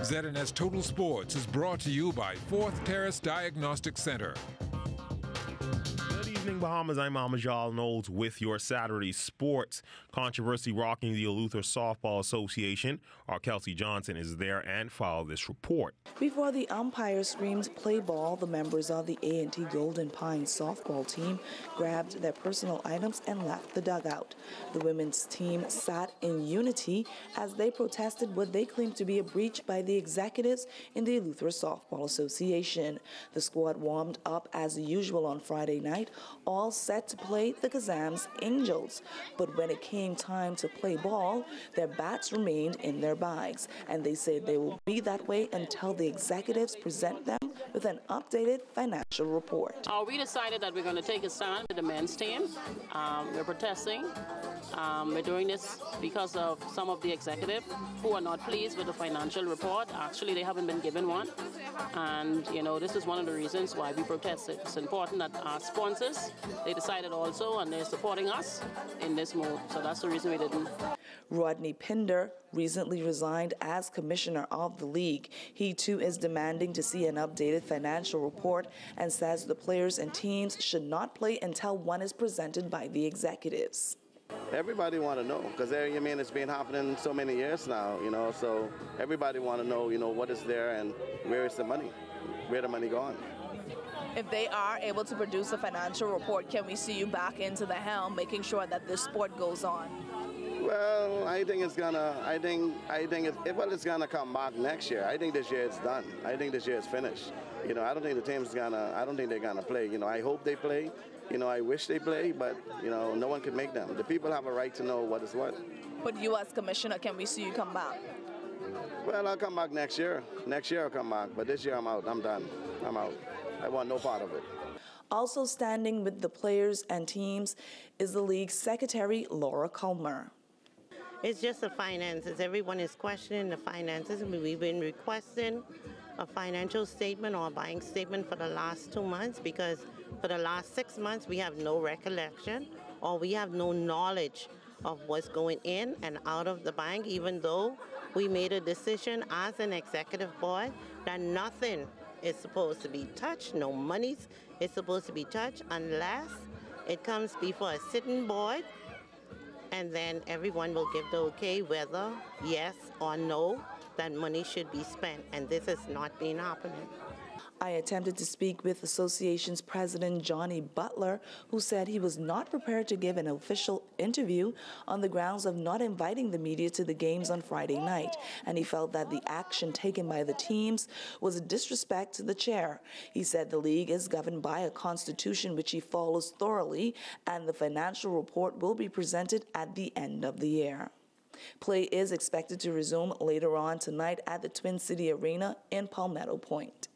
ZNS Total Sports is brought to you by Fourth Terrace Diagnostic Center. Good evening, Bahamas. I'm Amajal Knowles with your Saturday sports. Controversy rocking the ELEUTHERA Softball Association. Our Kelsey Johnson is there and filed this report. Before the umpire screamed play ball, the members of the A&T Golden Pines softball team grabbed their personal items and left the dugout. The women's team sat in unity as they protested what they claimed to be a breach by the executives in the ELEUTHERA Softball Association. The squad warmed up as usual on Friday night, all set to play the Kazam's Angels. But when it came time to play ball, their bats remained in their bags, and they said they will be that way until the executives present them with an updated financial report. We decided that we're going to take a stand with the men's team. We're protesting. We're doing this because of some of the executives who are not pleased with the financial report. Actually, they haven't been given one. And, this is one of the reasons why we protested. It's important that our sponsors, they decided also, and they're supporting us in this move. So that's the reason we didn't. Rodney Pinder recently resigned as commissioner of the league. He too is demanding to see an updated financial report and says the players and teams should not play until one is presented by the executives. Everybody want to know, because it's been happening so many years now, so everybody want to know, what is there and where is the money, where the money gone. If they are able to produce a financial report, can we see you back into the helm, making sure that this sport goes on? Well, I think it's gonna come back next year. I think this year it's done. I think this year it's finished. I don't think the team's I don't think they're gonna play. I hope they play. I wish they play, but no one can make them. The people have a right to know what is what. But you as commissioner, can we see you come back? Well, I'll come back next year. Next year I'll come back, but this year I'm out. I'm done. I'm out. I want no part of it. Also standing with the players and teams is the league's secretary, Laura Culmer. It's just the finances. Everyone is questioning the finances. We've been requesting a financial statement or a bank statement for the last 2 months because for the last 6 months we have no recollection or we have no knowledge of what's going in and out of the bank, even though we made a decision as an executive board that nothing is supposed to be touched, no monies is supposed to be touched unless it comes before a sitting board, and then everyone will give the okay whether yes or no that money should be spent, and this has not been happening. I attempted to speak with association's president Johnny Butler, who said he was not prepared to give an official interview on the grounds of not inviting the media to the games on Friday night, and he felt that the action taken by the teams was a disrespect to the chair. He said the league is governed by a constitution which he follows thoroughly, and the financial report will be presented at the end of the year. Play is expected to resume later on tonight at the Twin City Arena in Palmetto Point.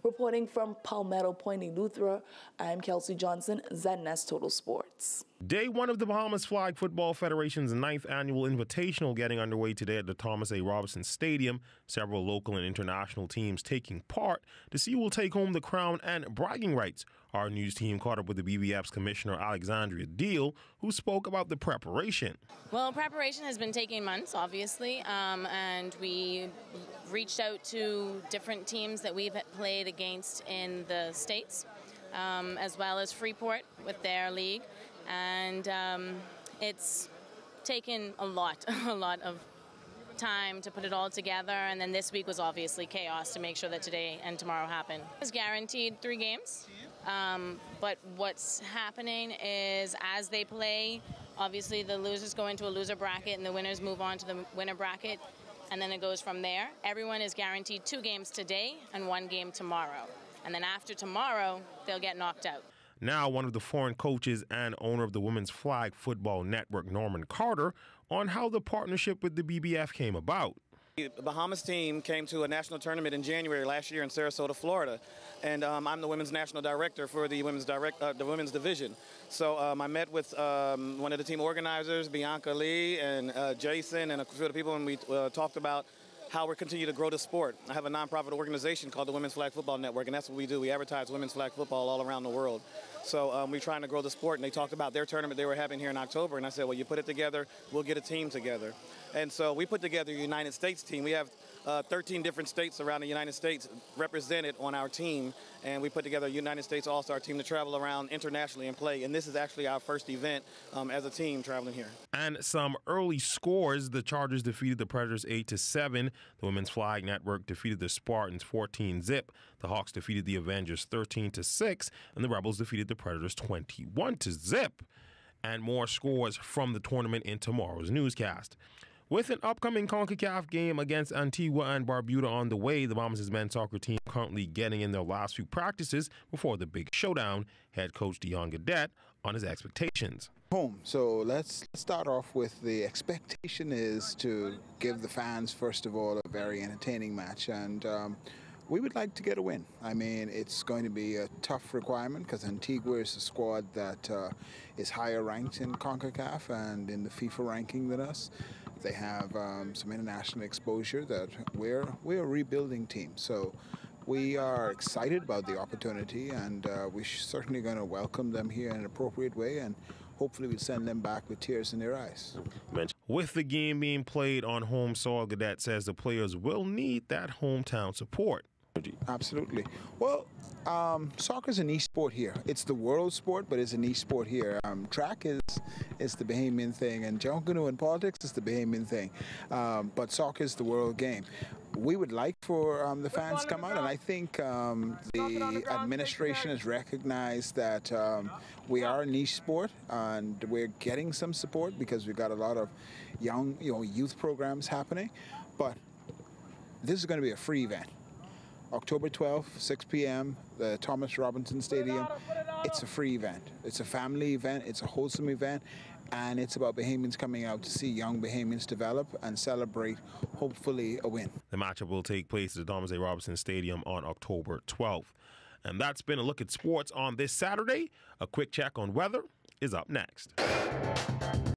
Reporting from Palmetto Point, ELEUTHERA, I'm Kelsey Johnson, ZNS Total Sports. Day one of the Bahamas Flag Football Federation's 9th annual invitational getting underway today at the Thomas A. Robinson Stadium. Several local and international teams taking part to see who will take home the crown and bragging rights. Our news team caught up with the BBF's Commissioner Alexandria Deal, who spoke about the preparation. Well, preparation has been taking months, obviously, and we reached out to different teams that we've played against in the States, as well as Freeport with their league. And it's taken a lot of time to put it all together, and then this week was obviously chaos to make sure that today and tomorrow happen. It's guaranteed 3 games, but what's happening is as they play, obviously the losers go into a loser bracket and the winners move on to the winner bracket, and then it goes from there. Everyone is guaranteed 2 games today and 1 game tomorrow, and then after tomorrow they'll get knocked out. Now, one of the foreign coaches and owner of the Women's Flag Football Network, Norman Carter, on how the partnership with the BBF came about. The Bahamas team came to a national tournament in January last year in Sarasota, Florida, and I'm the women's national director for the women's division. So I met with one of the team organizers, Bianca Lee, and Jason, and a few other people, and we talked about how we're continuing to grow the sport. I have a nonprofit organization called the Women's Flag Football Network, and that's what we do. We advertise women's flag football all around the world. So we're trying to grow the sport, and they talked about their tournament they were having here in October, and I said, well, you put it together, we'll get a team together. And so we put together a United States team. We have 13 different states around the United States represented on our team, and we put together a United States All-Star team to travel around internationally and play. And this is actually our first event as a team traveling here. And some early scores: the Chargers defeated the Predators 8-7. The Women's Flag Network defeated the Spartans 14-zip. The Hawks defeated the Avengers 13-6, and the Rebels defeated the Predators 21-zip. And more scores from the tournament in tomorrow's newscast. With an upcoming CONCACAF game against Antigua and Barbuda on the way, the Bahamas men's soccer team currently getting in their last few practices before the big showdown. Head coach Dion Gadet on his expectations. Home. So let's start off with the expectation is to give the fans, first of all, a very entertaining match, and we would like to get a win. I mean, it's going to be a tough requirement because Antigua is a squad that is higher ranked in CONCACAF and in the FIFA ranking than us. They have some international exposure that we're a rebuilding team. So we are excited about the opportunity, and we're certainly going to welcome them here in an appropriate way, and hopefully we'll send them back with tears in their eyes. With the game being played on home soil, Gadet says the players will need that hometown support. Absolutely. Well, soccer is a niche sport here. It's the world sport, but it's a niche sport here. Track is the Bahamian thing, and Jonkanu and politics is the Bahamian thing. But soccer is the world game. We would like for the fans to come out, and I think the administration has recognized that we are a niche sport, and we're getting some support because we've got a lot of young, youth programs happening. But this is going to be a free event. October 12th, 6 p.m., the Thomas Robinson Stadium. It's a free event. It's a family event. It's a wholesome event. And it's about Bahamians coming out to see young Bahamians develop and celebrate, hopefully, a win. The matchup will take place at the Thomas A. Robinson Stadium on October 12th. And that's been a look at sports on this Saturday. A quick check on weather is up next.